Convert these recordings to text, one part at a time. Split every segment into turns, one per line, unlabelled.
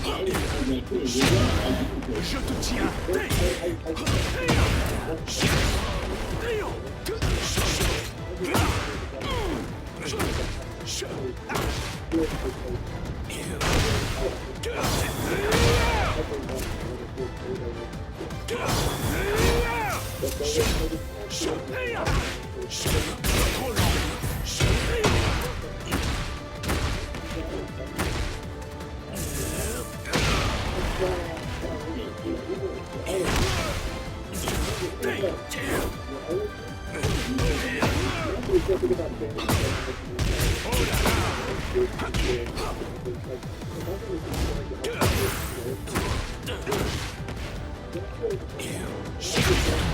Je te tiens.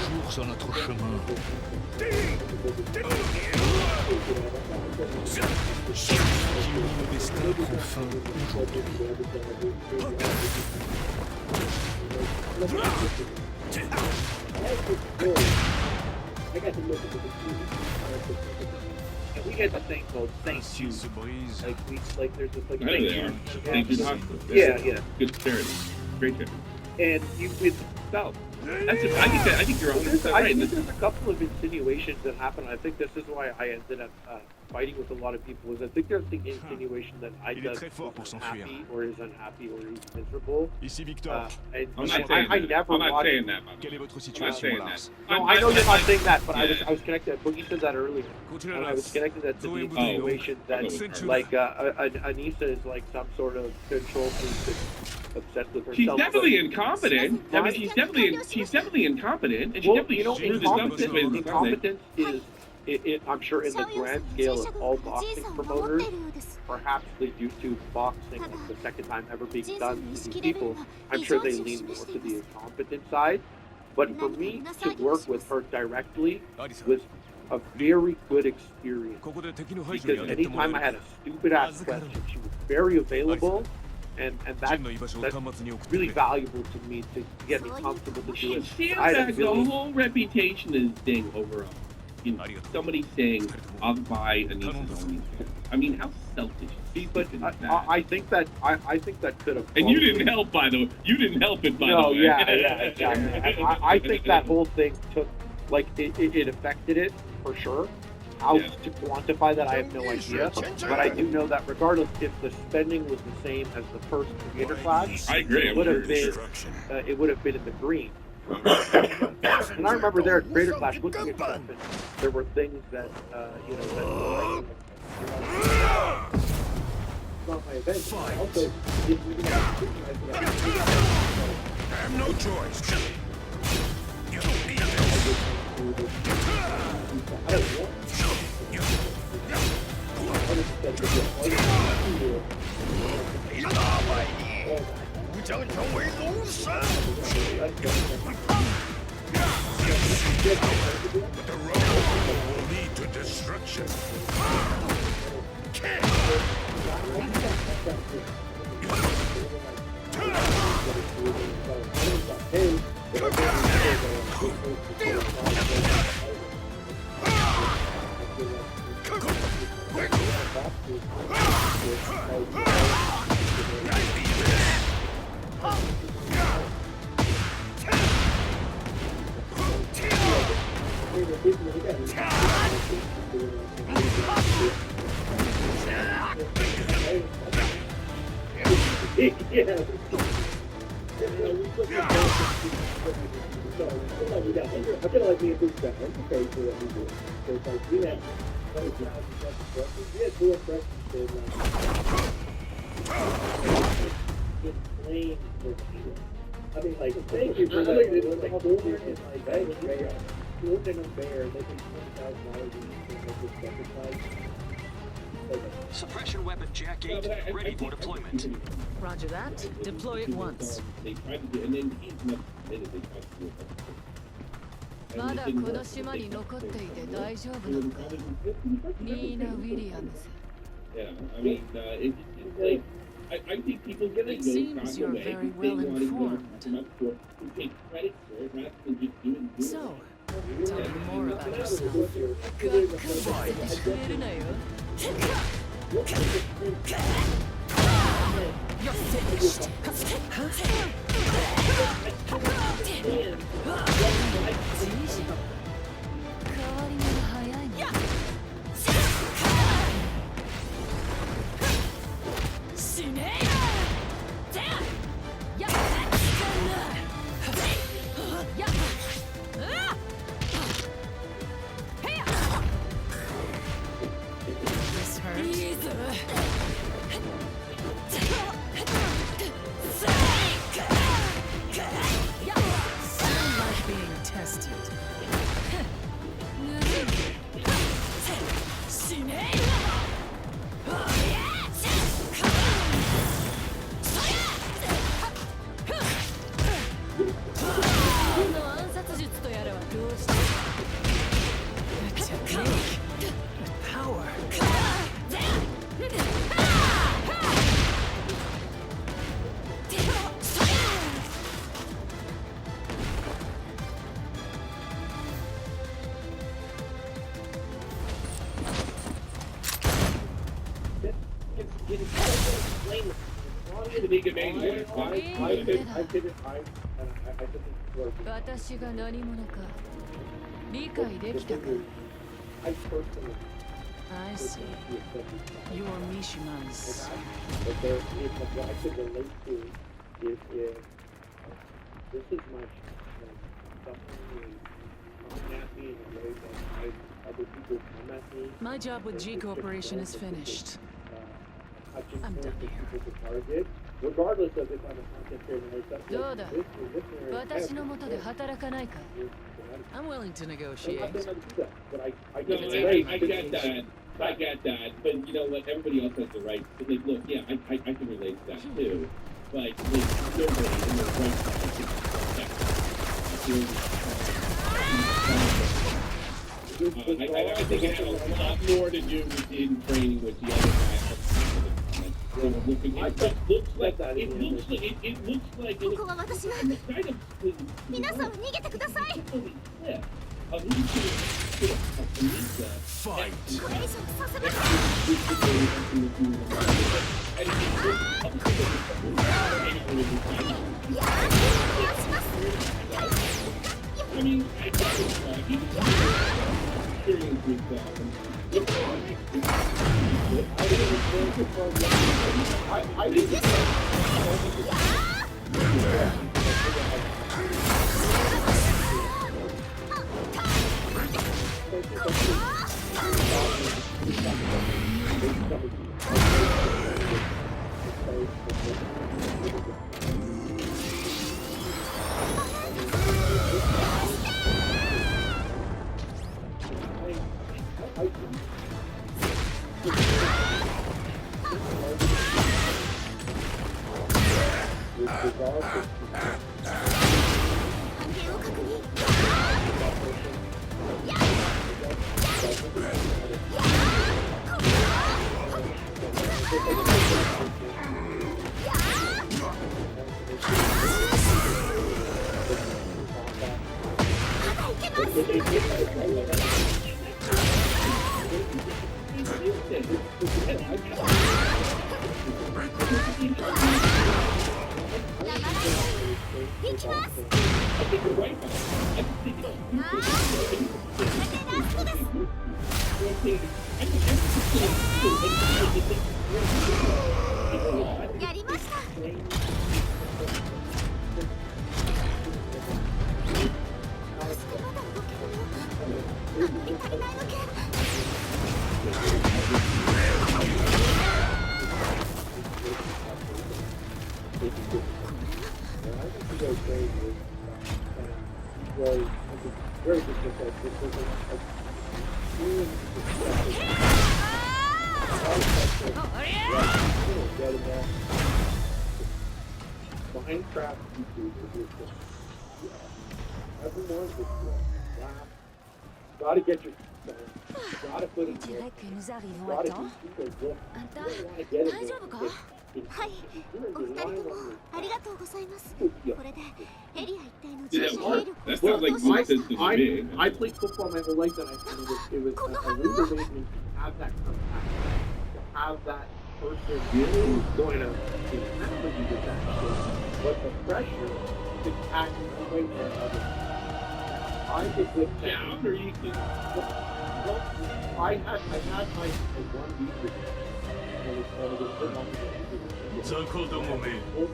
Toujours sur notre chemin. Le destin prend fin aujourd'hui.
We get the thing called Thank You.
Se brise.
Like there's this like
I know
thank
they
you.
are. Thank you hospital.
Yeah.
Good charity. Great charity.
And you it's spelled.
That's it. I think you're 100%
I
right.
think there's a couple of insinuations that happen. I think this is why I ended up fighting with a lot of people. Is I think there's the insinuation that I
Il est très fort pour s'enfuir.
happy or is unhappy or is miserable.
Ici Victor.
And
I'm not saying
I
that.
never
I'm not
watched.
saying that, man.
Quelle est votre
I'm not
situation,
saying
Lars?
that.
No, I know you're not saying that, but
Yeah.
I was connected. Boogie said that earlier,
Continue,
and I was
Lars.
connecting that to the
Oh.
insinuation that
Oh.
like Anissa is like some sort of control freak that's obsessed with herself.
She's definitely incompetent. I mean, she's definitely incompetent, and she
Well,
definitely
you know,
screwed this up.
incompetence is, I'm sure, in the grand scale of all boxing promoters, perhaps the YouTube boxing, like the second time ever being done to these people, I'm sure they lean more to the incompetent side. But for me to work with her directly was a very good experience.
ここで敵の排
Because
除に当たってもらえ
anytime
る
I had a stupid ass question, she was very available, and
陣の居場所を
that's
端末に送ってく
really
れ
valuable to me to get me comfortable to do
She
it.
sandbagged
I had a
the
really
whole reputation of this thing over somebody saying, "I'll buy a niece." I mean, how selfish.
But I think that I think that could have.
And you didn't help, by the way. You didn't help it, by the
No,
way.
yeah, exactly. I think that whole thing took, like, it affected it for sure. How
Yeah.
to quantify that, I have no idea. But I do know that regardless, if the spending was the same as the first creator class,
I agree.
it would have been in the green. And I remember there at Creator Clash looking at stuff, and there were things that you know that were not my event. Also, if we can
I have no choice.
I don't want.
不将成为龙神。But the road will lead to destruction.
I feel like we improved that. I'm okay for what we did. Because like we had 20,000 impressions. We had 2 impressions in inflamed for people. I mean, like, thank you for that. Like, like, thank you. You look at them there, they think $20,000 in this sacrifice.
Suppression weapon Jack 8 ready for deployment.
Roger that. Deploy it once.
They tried to do, and then he's not committed. They tried to do it.
まだこの島に残っていて大丈夫なのか。ニーナ・ウィリアムズ。
Yeah, I mean, it's like, I think people get
It
those
seems you're
away
very
because they
well
want to
informed.
come up for it, to take credit for it rather than just doing it.
So, tell me more about yourself. がっかりしてくれるなよ。You're finished. 変わり目が早いな。死ねえ。やっ。やっ。This hurts. いいぞ。I'm not being tested. 死ねえ。この暗殺術とやらはどうして。The technique, the power. 私が何者か理解できたか。I see. You're Mishiman's.
But there is what I could relate to is if this is my something coming at me in a way that other people come at me.
My job with G Corporation is finished. I'm done here.
Regardless of if I'm a content creator or something.
どうだ。私の元で働かないか。I'm willing to negotiate.
No, I get that. I get that. But you know what? Everybody else has the right. But like, look, yeah, I can relate to that too. But like, nobody in their right I think it had a lot more to do with in training with the other guy. Looking at it looks like that. It looks like it looks like.
ここは私が。皆さん逃げてください。
Fight.
これ以上させません。やー、します。
I mean, I
やりました。
Very difficult. Minecraft everyone's gotta get your gotta put it in.
nous arrivons à temps. あんた、大丈夫か？はい、お二人ともありがとうございます。これでエリア一帯の人種兵力を
That sounds like
相当し
nonsense to me.
I played football my whole life, and it was a really amazing to have that contact, to have that person who's going to hammer you with that shit, but the pressure to act one way or another. I think with
Down, or you can.
well, I had my one week with him, and it was put on the
雑魚どもめ、こ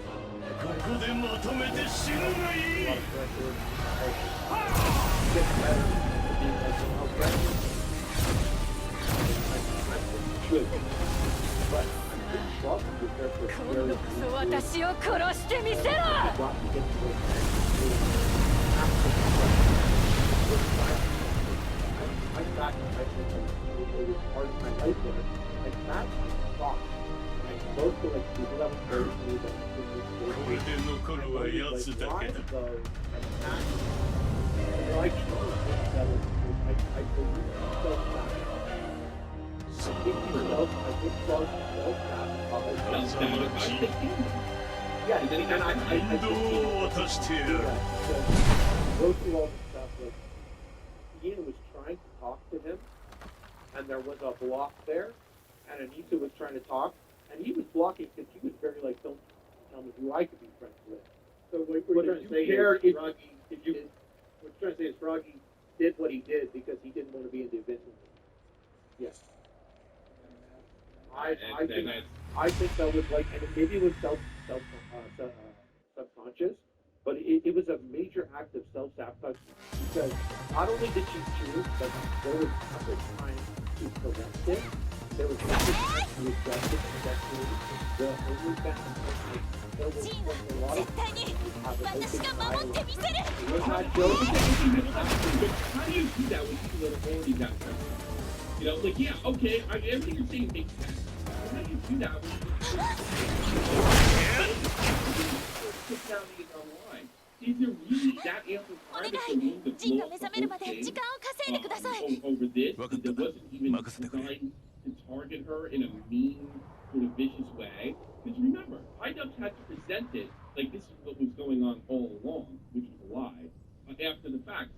こでまとめて死ぬがいい。
今度こそ私を殺してみせろ。
これで残るは奴だけだ。
Yeah, and then I
do what I steer.
Go through all the stuff. Like Ian was trying to talk to him, and there was a block there, and Anissa was trying to talk, and he was blocking because he was very like, "Don't tell me who I could be friends with." So what we're trying to say here is Froggy. What we're trying to say is Froggy did what he did because he didn't want to be in the event. Yes. I think that was like, and maybe it was subconscious, but it was a major act of self-sabotage because not only did she choose, but there was other time to correct it. There was other time to adjust it correctly. The only that there was a lot of time to have an open dialogue. We're not joking.
How do you do that when people that have already got them? You know, like, yeah, okay, everything you're saying makes sense. How do you do that when put down these online? Is there really that ample time that they're willing to blow up the whole thing over this? That wasn't even designed to target her in a mean, sort of vicious way? Because remember, IDubbbz had to present it like this is what was going on all along, which was a lie. After the fact,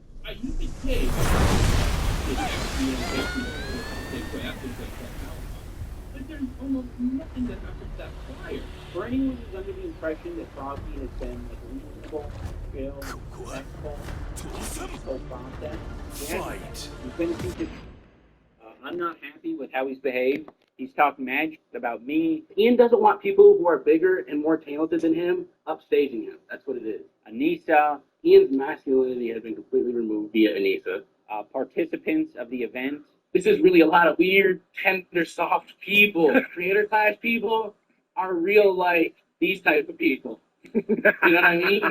you could take but there's almost nothing that happens that prior.
For anyone who's under the impression that Froggy has been like reasonable, chill, respectful, whole process,
Fight.
he's been thinking.
I'm not happy with how he's behaved. He's talked mad about me. Ian doesn't want people who are bigger and more talented than him upstaging him. That's what it is. Anissa, Ian's masculinity has been completely removed via Anissa. Participants of the event. This is really a lot of weird, tender, soft people. Creator class people are real like these type of people. You know what I mean?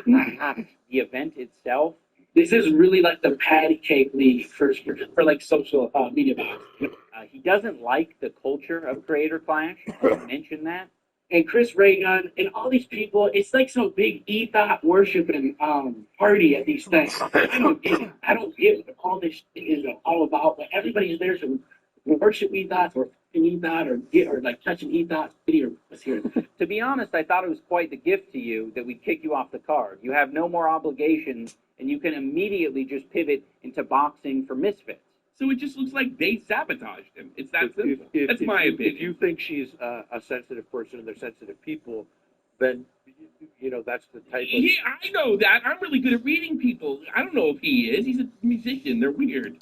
The event itself. This is really like the patty cake league for like social media bots. He doesn't like the culture of Creator Clash. I mentioned that. And Chris Raygun and all these people, it's like some big ethos worshiping party at these things. I don't get it. I don't get what all this is all about. But everybody's there to worship ethos or ethos or like touching ethos or what's here. To be honest, I thought it was quite the gift to you that we kick you off the card. You have no more obligations, and you can immediately just pivot into boxing for misfits.
So it just looks like they sabotaged him. It's that simple. That's my opinion.
If you think she's a sensitive person and they're sensitive people, then you know that's the type of.
Yeah, I know that. I'm really good at reading people. I don't know if he is. He's a musician. They're weird.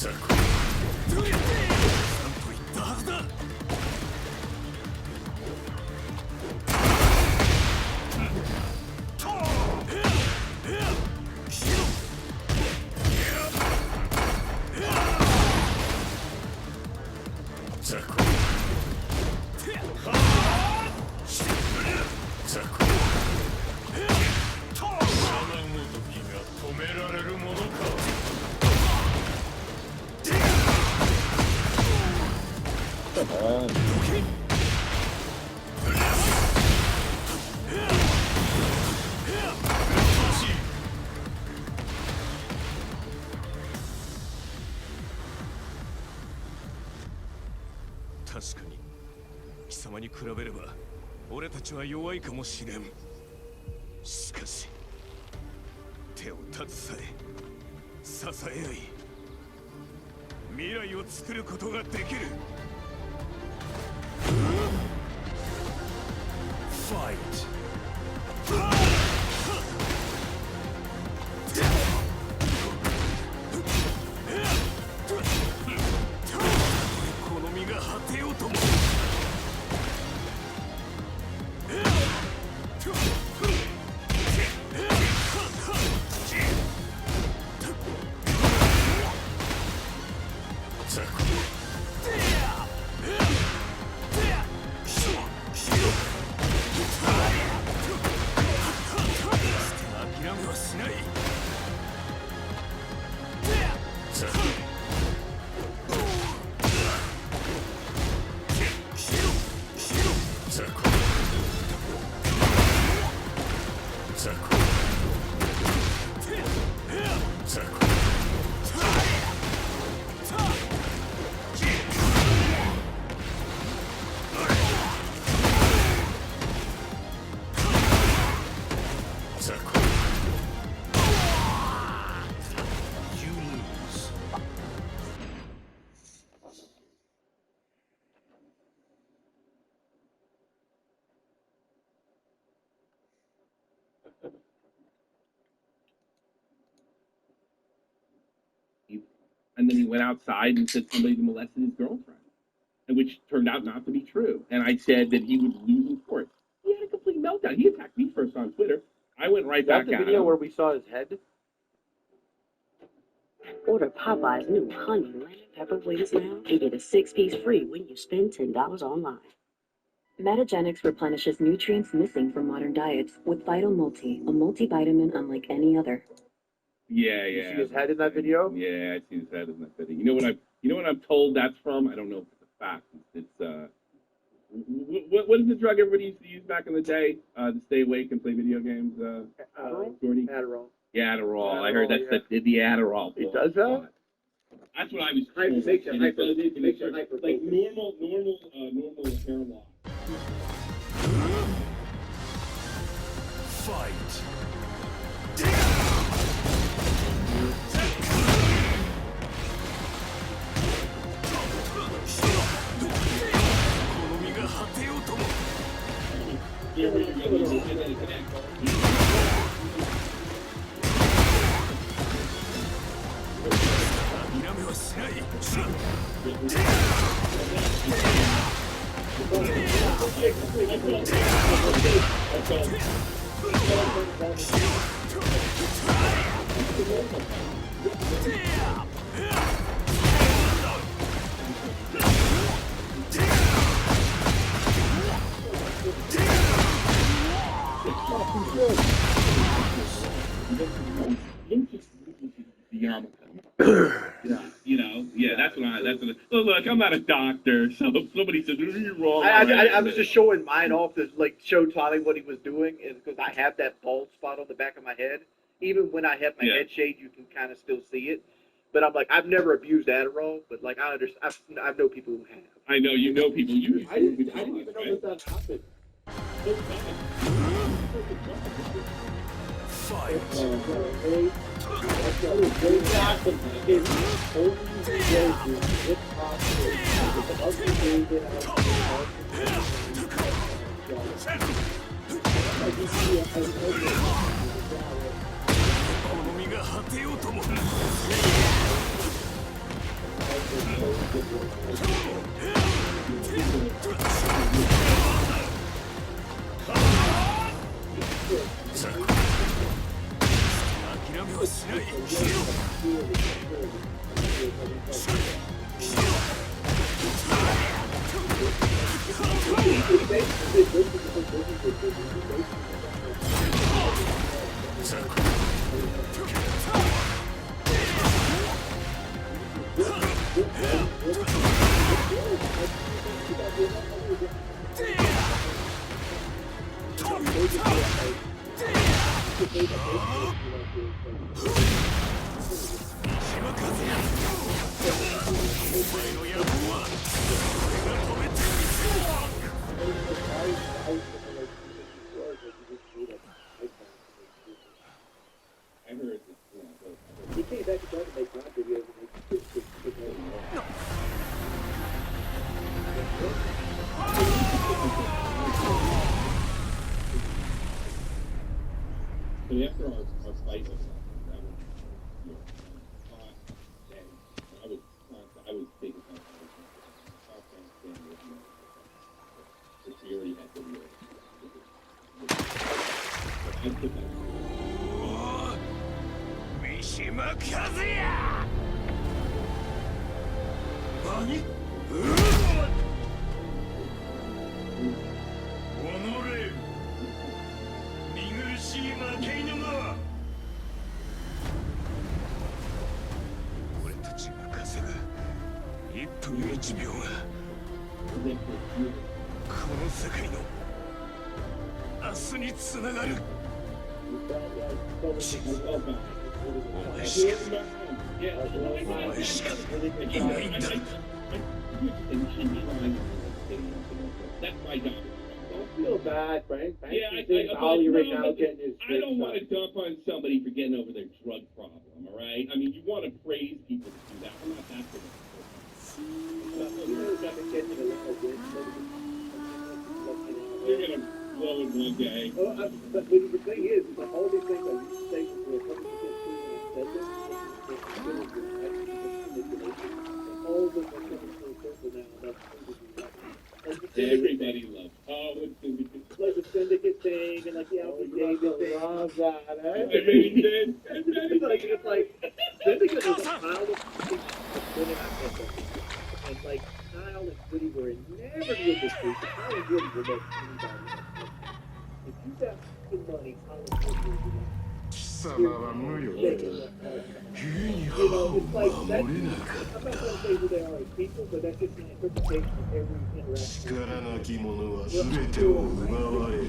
ザコちゃんと言ったはずだ。ザコザコシャマンごときが止められるものか。確かに貴様に比べれば俺たちは弱いかもしれん。しかし手を携え支え合い未来を作ることができる。ファイト。この身が果てようとも。諦めはしない。
And then he went outside and said somebody molested his girlfriend, and which turned out not to be true. And I said that he would lose in court. He had a complete meltdown. He attacked me first on Twitter. I went right back at him.
That's the video where we saw his head?
Order Popeye's new honey lemon pepper wings now and get a 6-piece free when you spend $10 online. Metagenics replenishes nutrients missing from modern diets with Vital Multi, a multivitamin unlike any other.
Yeah.
You see his head in that video?
Yeah, I see his head in that video. You know what I'm told that's from? I don't know if it's a fact. It's what is the drug everybody used to use back in the day to stay awake and play video games? Jordy?
Adderall.
Yeah, Adderall. I heard that's the Adderall.
It does that?
That's what I was told.
Makes you
And it
hyper-
does it-
makes you
it's
hyper-
like normal hair loss.
Fight. この身が果てようとも。諦めはしない。
Look, I'm not a doctor, so if somebody says you're wrong.
I was just showing mine off to show Tommy what he was doing, is because I have that bald spot on the back of my head. Even when I have my head shaved, you can kind of still see it. But I'm like, I've never abused Adderall, but like I understand, I know people who have.
I know you know people use.
I didn't even know that happened.
So after our fight with that was, you know, hot, and I was taking time out and with me. So she already had the real. I took that.
三島和也何おのれ見苦しい負け犬が俺たちが稼ぐ1分1秒がこの世界の明日につながるお前しかいないんだ
That's my job.
Don't feel bad, Frank.
Ollie right now getting his. I don't want to dump on somebody for getting over their drug problem. All right. I mean, you want to praise people to do that. I'm not that good. You're gonna blow it one day.
But the thing is, the only thing that you say for 100%
everybody loves. Oh, it's
like the syndicate thing and like the Alfred Davis thing. Love that. It's like syndicate was a pile of things and like Kyle and Woody were never good this week. Kyle and Woody were like anybody. If you got good money, Kyle and Woody would be
貴様は無よ。ユニハを守れなかった。力なき者は全てを奪われる。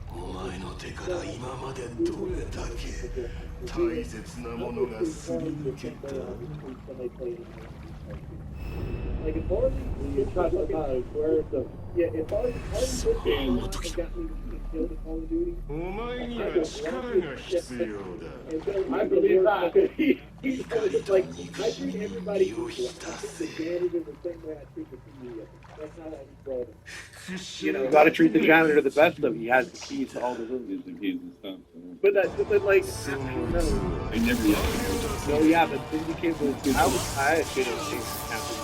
お前の手から今までどれだけ大切なものがすり抜けた。
Like if all you talk about where the if all you got me killed in Call of Duty.
お前には力が必要だ。
I believe that. He's like I treat everybody equal. The janitor the same way I treat the CEO. That's not how he brought him. You know, you gotta treat the janitor the best of him. He has the keys to all the rooms. But like,
I never yet.
no, yeah, but Syndicate was. I should have seen happen.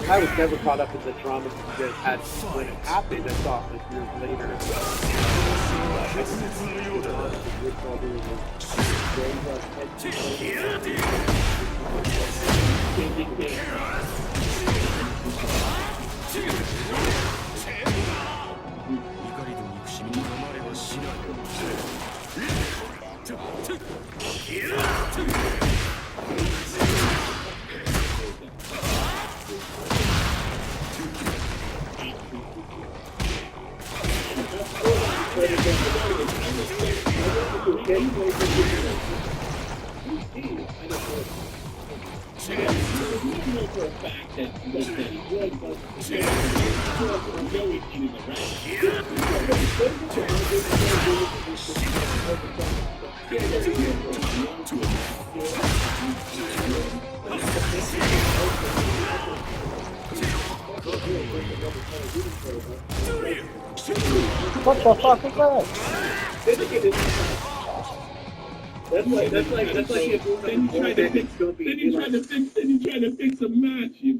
I was never caught up in the drama that had when it happened. I saw it years later. What the fuck is that? That's like if
then you tried to fix a match. You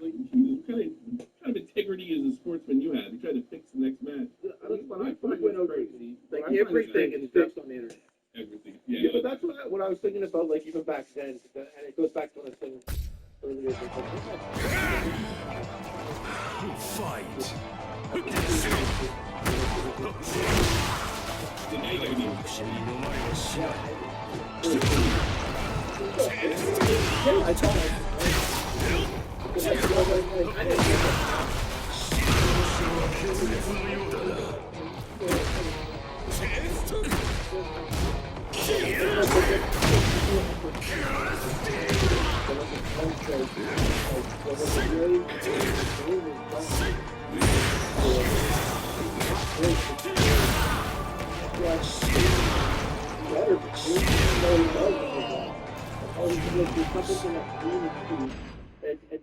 like what kind of integrity as a sportsman you have? You try to fix the next match.
That's what I find crazy. Like everything is fixed on the internet.
Everything.
Yeah, but that's what I was thinking about, like even back then, and it goes back to what I was saying earlier.
Fight.
I thought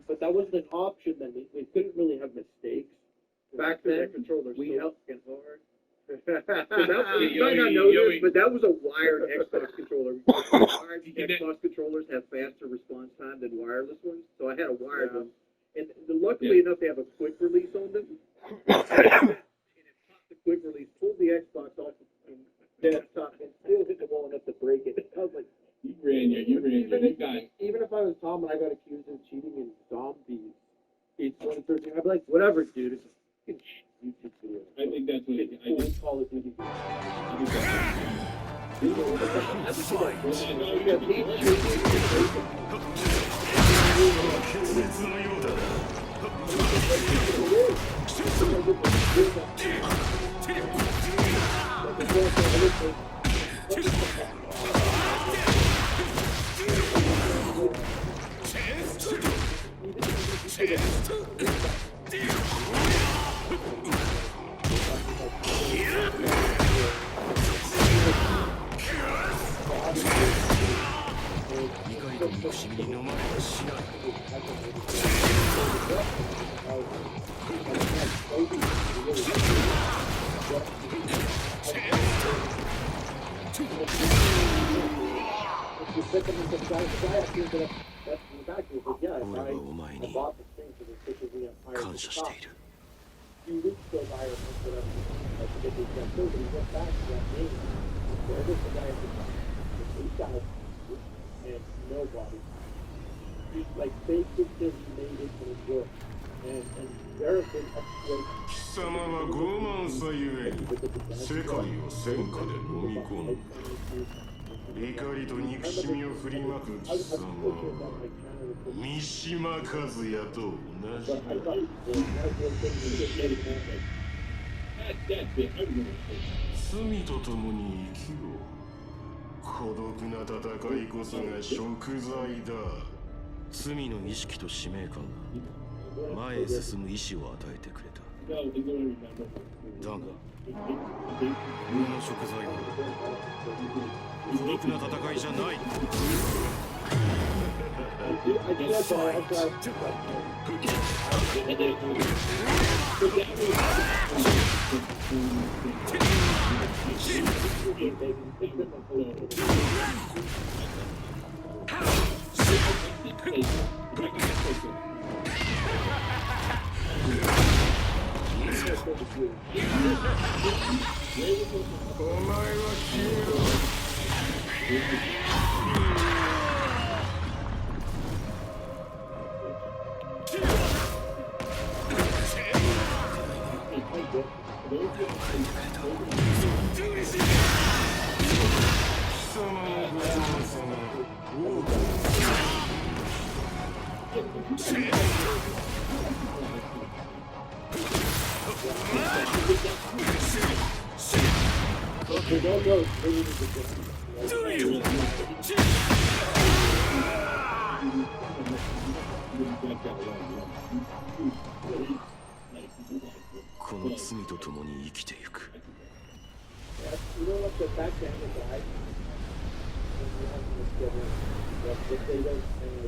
but that wasn't an option then. We couldn't really have mistakes. Back then, we helped get hard. You might not know this, but that was a wired Xbox controller. Wired Xbox controllers have faster response time than wireless ones, so I had a wired one. And luckily enough, they have a quick release on them. And it popped the quick release, pulled the Xbox off the desktop, and still hit the wall enough to break it. I was like, even if I was Tom and I got accused of cheating in Zombies in 2013, I'd be like, whatever, dude. It's a YouTube video.
I think that's what it is.
Call of Duty.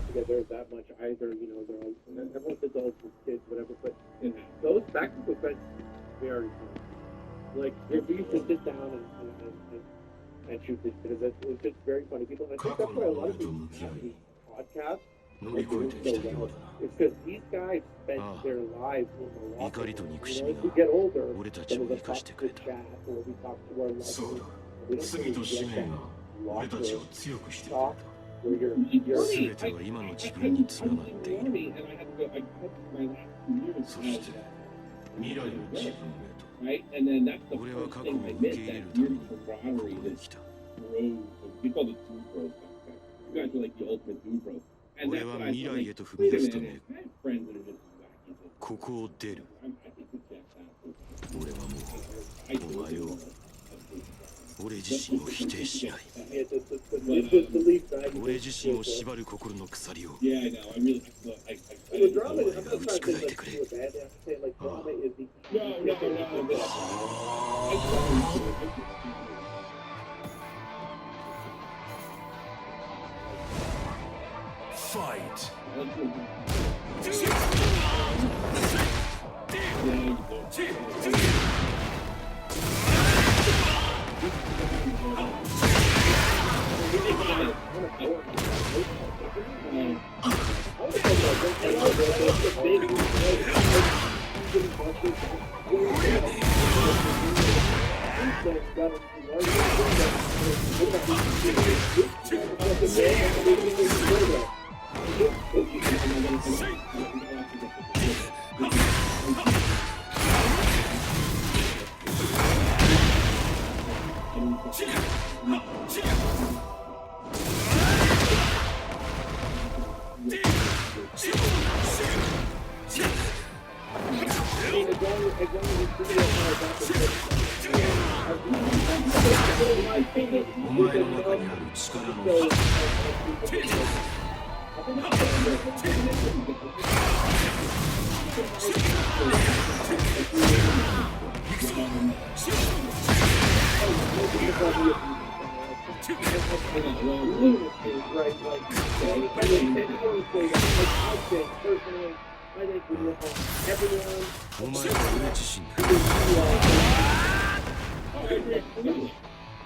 Together that much either, you know, they're all, everyone's adults with kids, whatever, but those back to the fence very fun. Like, if we used to sit down and and shoot this because it's just very funny. People, I think that's why a lot of people have these podcasts. It's because these guys spend their lives in the locker room. You know, as we get older, some of us talk to the chat or we talk to our loved ones. We don't really get that locker talk where you're
right? And then that's the first thing I missed, that weird camaraderie that grows. We call it dude bros back then. You guys are like the ultimate dude bros. And that's what I thought, like, wait a minute, I have friends that are just wacky. I think we can't stop.
俺自身を否定しない。
it's the least valuable.
俺自身を縛る心の鎖を
Yeah, I know. I really,
Well, drama, I'm not trying to say like do it bad. I'm saying like drama is the
Fight!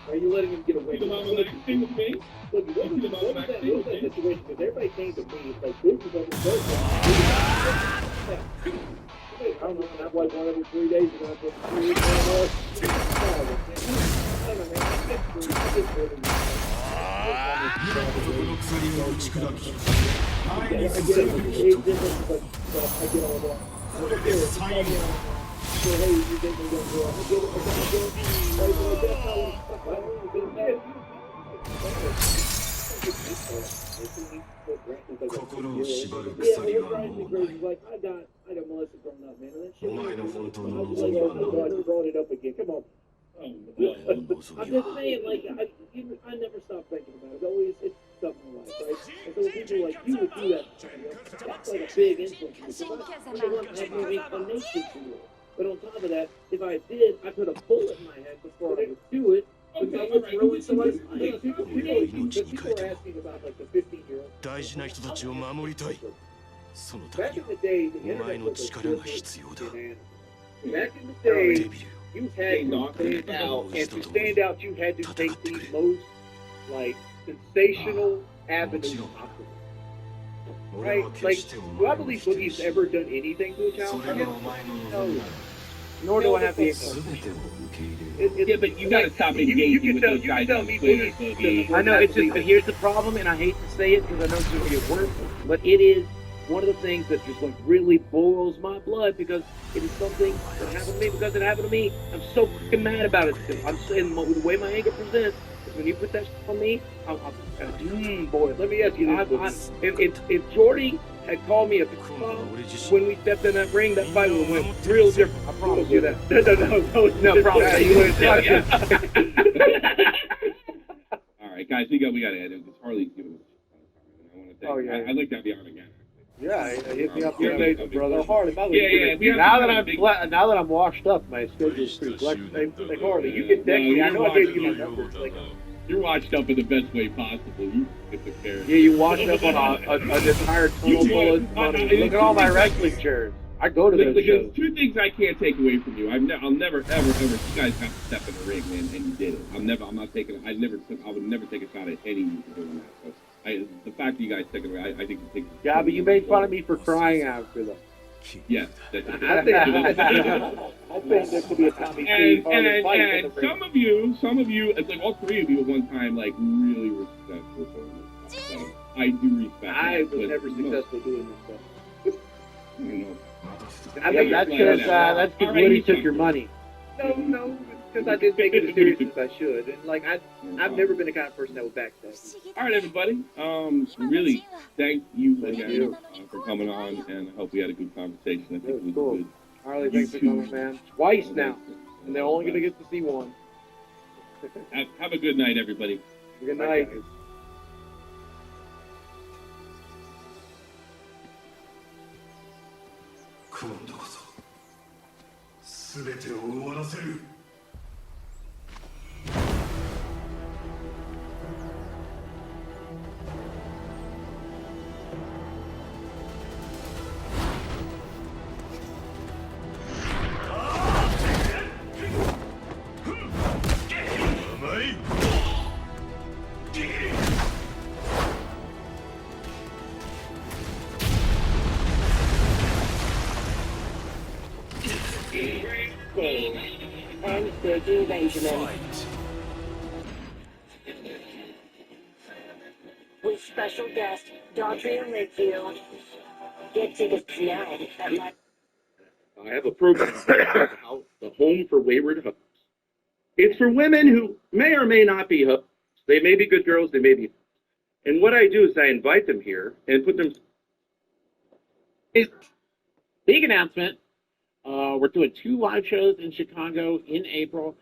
Are you letting him get away with it? Look, what was that situation? Because everybody came to me, it's like, this is I don't know, and I've like one every 3 days, and I've been 3 weeks I got Melissa growing up, man. That shit was brought it up again. Come on. I'm just saying, like, I never stop thinking about it. Always, it's stuff in life, right? And so when people like you would do that, that's like a big influence. I don't have no inclination to it. But on top of that, if I did, I put a bullet in my head before I would do it. Because I would ruin somebody's life. People are asking about like the 15-year-old. 大事な人たちを守りたい。そのため
Back
に
in the day, the
お前
internet
の
was a
力が必要だ。
Back in the day,
デビルよ。
you had to stand out, and to stand out, you had to take the most, like, sensational avenues possible.
俺
Right?
は
Like,
決してお
do I
前を
believe
否定
Boogie's
し
ever done anything to a
そ
child?
れがお前の望みなら
Nor do I have the
全
inclination.
てを受け入れる。
Yeah, but you gotta stop
You
engaging
can
with
tell,
those
you can
guys
tell
on
me
Twitter,
Boogie.
Boogie.
I know, it's just, but here's the problem, and I hate to say it because I know it's going to get worse, but it is one of the things that just like really boils my blood because it is something that happened to me. Because it happened to me, I'm so fucking mad about it. I'm saying the way my anger presents is when you put that shit on me, boy. Let me ask you this: if Jordy had called me a fuck when we stepped in that ring, that fight would have went real different. I promise you that. No problem. You would have
All right, guys, we got to end it because Harley's giving us a ton of time. I want to thank. I'd like to have you on again.
Yeah, hit me up here later, brother. Harley, by the
Yeah,
way, now that I'm washed up, my schedule's pretty flexible. Hey, Harley, you can text me. I know I gave you my number. Like,
you're washed up in the best way possible. You get the care.
yeah, you washed up on an entire tunnel full of money. Look at all my wrestling chairs. I go to those
There's
shows.
two things I can't take away from you. I'll never, ever, ever. You guys got to step in the ring, man, and you did it. I'm not taking. I would never take a shot at any of you for doing that. So, the fact that you guys took it away, I think you take.
Yeah, but you made fun of me for crying after that.
Yes,
I think there could be a Tommy
and
fight.
some of you, it's like all three of you at one time, like really were successful doing this stuff. So I do respect.
I was never successful doing this stuff.
I don't know.
I think that's because Woody took your money. No, because I didn't take it as serious as I should, and like I've never been the kind of person that would backstab.
All right, everybody. Really, thank you again for coming on, and I hope we had a good conversation. I think it was
cool.
good.
Harley, thanks for coming, man. Twice now, and they're only gonna get to see one.
Have a good night, everybody.
Good night.
And Sergio Benjamin. With special guest, Daughtria Lakeview. Get tickets now at my...
I have a program called the Home for Wayward Hubs. It's for women who may or may not be hubs. They may be good girls, they may be. And what I do is I invite them here and put them.
Big announcement. We're doing 2 live shows in Chicago in April.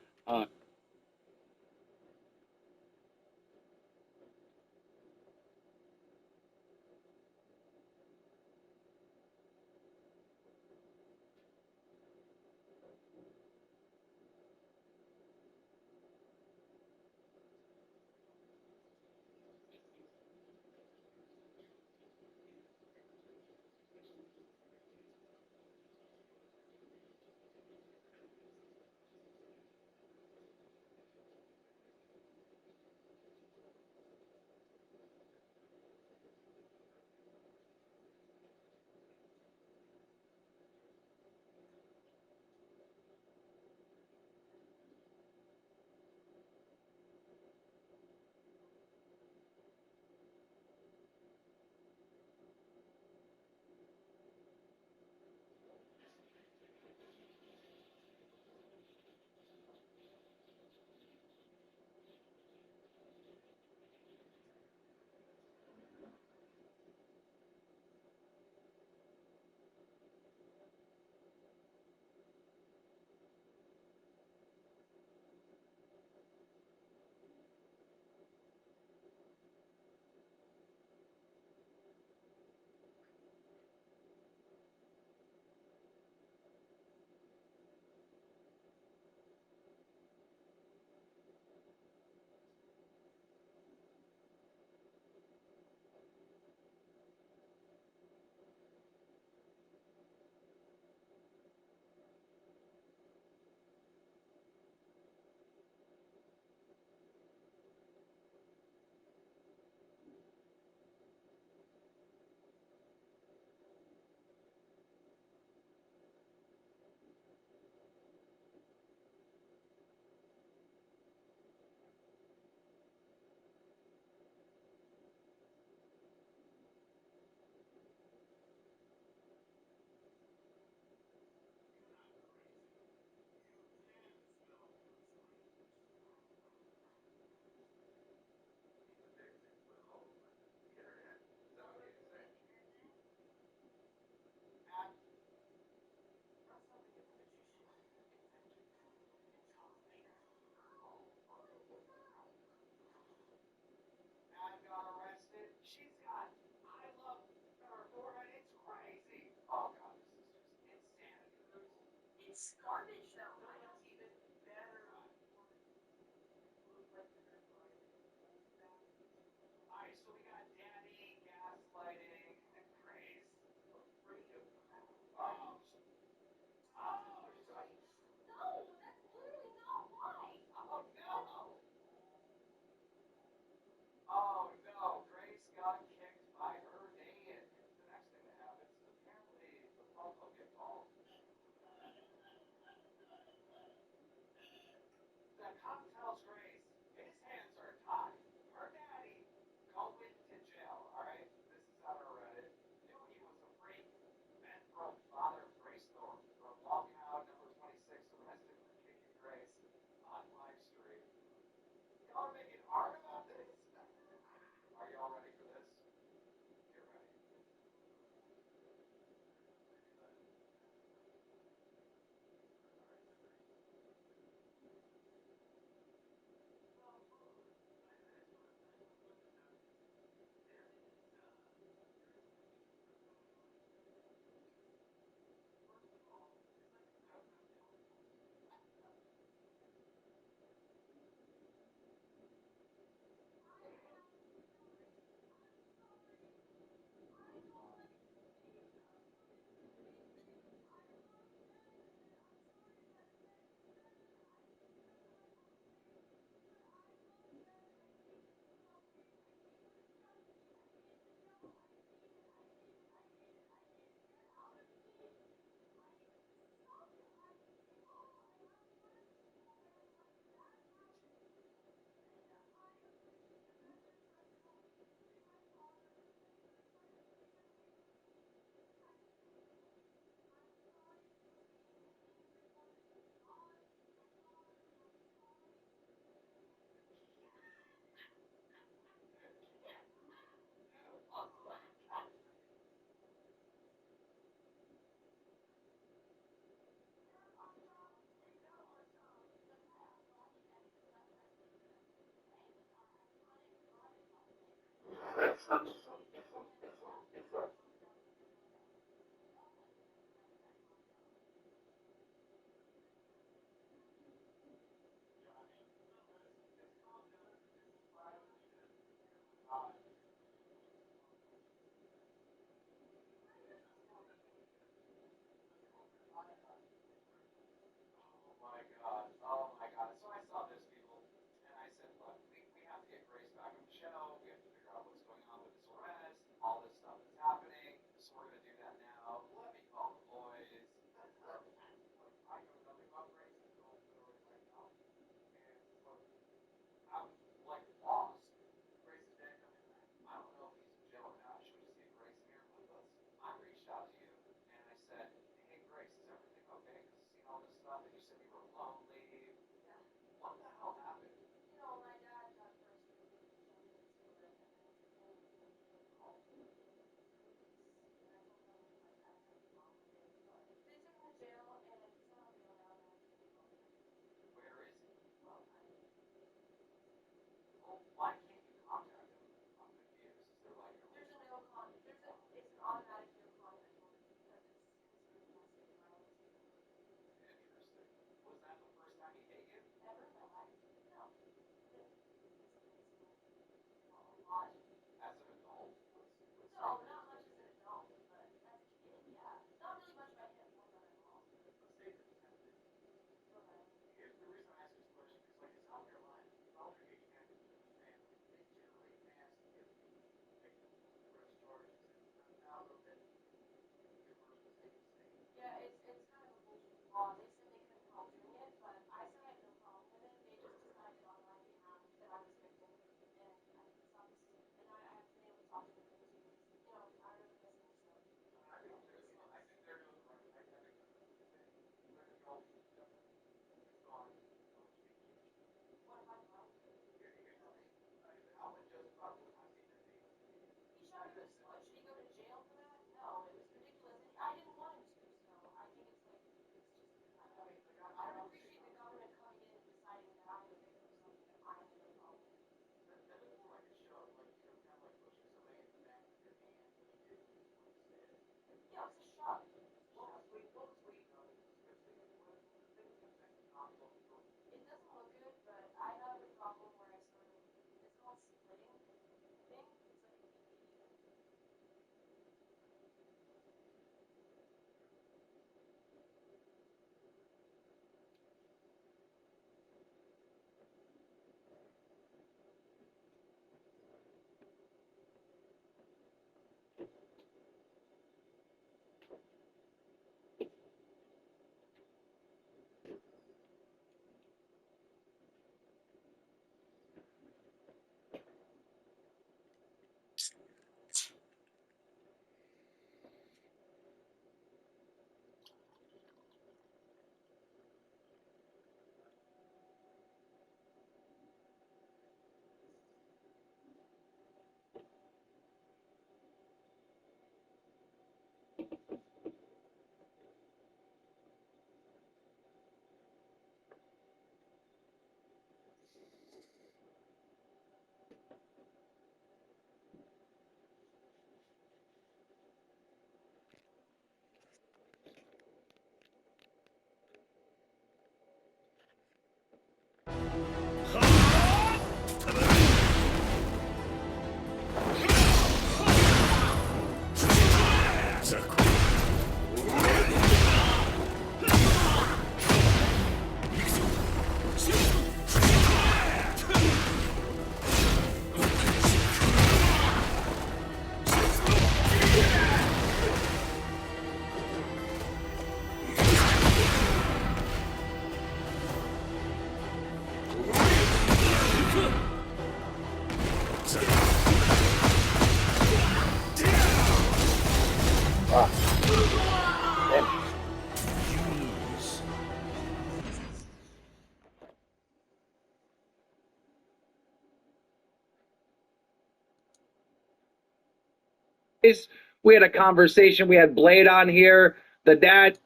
We had a conversation. We had Blade on here. The dad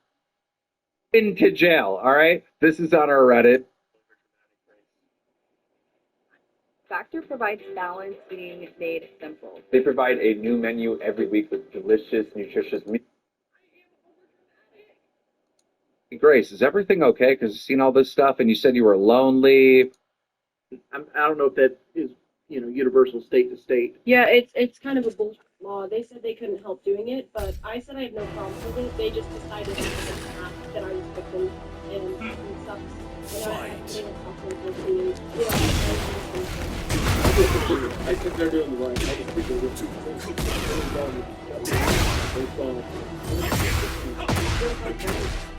into jail. All right. This is on our Reddit.
Factor provides balance being made simple.
They provide a new menu every week with delicious, nutritious meals.
Grace, is everything okay? Because you've seen all this stuff, and you said you were lonely.
I don't know if that is, universal state to state.
Yeah, it's kind of a bullshit law. They said they couldn't help doing it, but I said I had no problem with it. They just decided that I was victim and it sucks.
I think they're doing the right thing. I think they're doing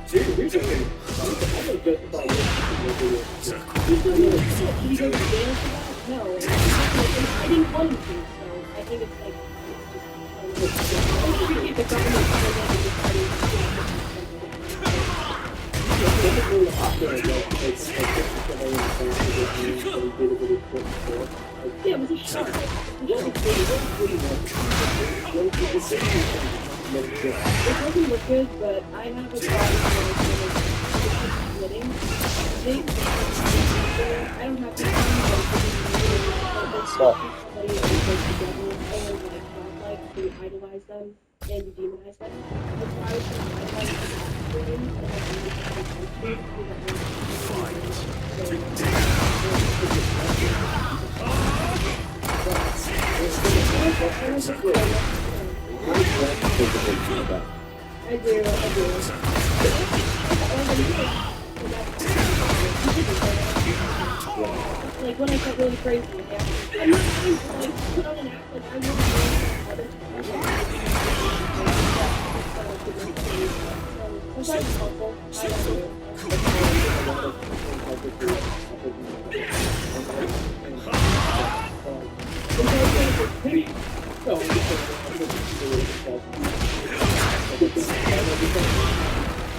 Here's the thing. I'm going to justify what
No, I didn't want him to, so I think it's like, it's just, the government yeah, it was a shock. It doesn't look good, but I have a problem with splitting things. I don't have to to idolize them and demonize them. That's why I was I do. Like when I got really crazy, I'm not trying to like put on an act like I really sometimes it's helpful.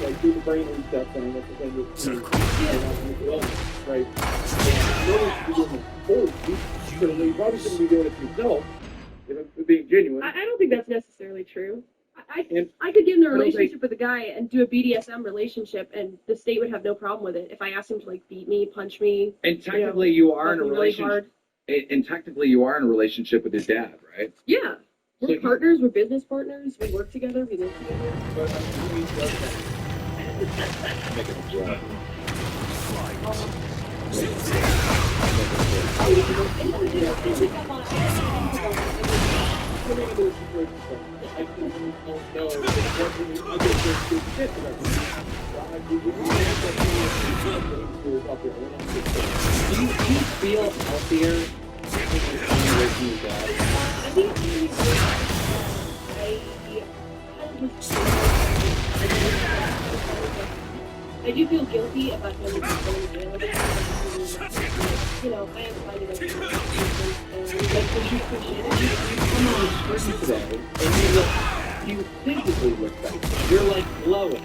Like do the brain reset thing. That's the thing right? You probably shouldn't be doing it to yourself. If being genuine.
I don't think that's necessarily true. I could get in a relationship with a guy and do a BDSM relationship, and the state would have no problem with it if I asked him to like beat me, punch me.
And technically, you are in a relationship. And technically, you are in a relationship with your dad, right?
Yeah, we're partners. We're business partners. We work together. We live together.
But
Making a joke.
Do you feel healthier with your dad?
I think it's really good. I do feel guilty about him going to jail. You know, I am finding it.
Come on the street today, and you physically look better. You're like glowing.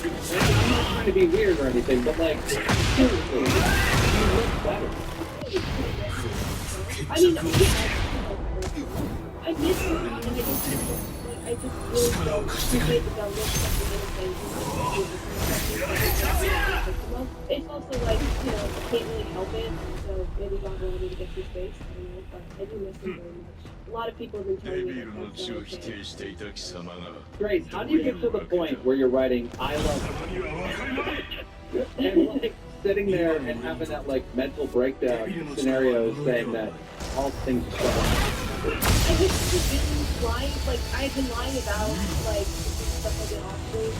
I'm not trying to be weird or anything, but like, seriously, you look better.
I mean, I miss him. I just really don't appreciate the it's also like, I can't really help it, so maybe God wanted me to get through space. I don't know, but I do miss him very much. A lot of people have been telling me that that's
Grace, how do you get to the point where you're writing "I love you" and like sitting there and having that like mental breakdown scenario, saying that all things are so
I just been lying, like I've been lying about like stuff I did off screen,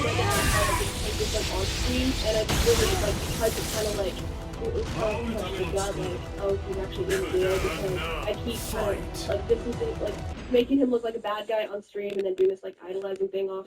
like I did them on screen, and I just really like tried to kind of like it's like God, like oh he's actually in jail because I keep kind of like this is like making him look like a bad guy on stream and then do this like idolizing thing off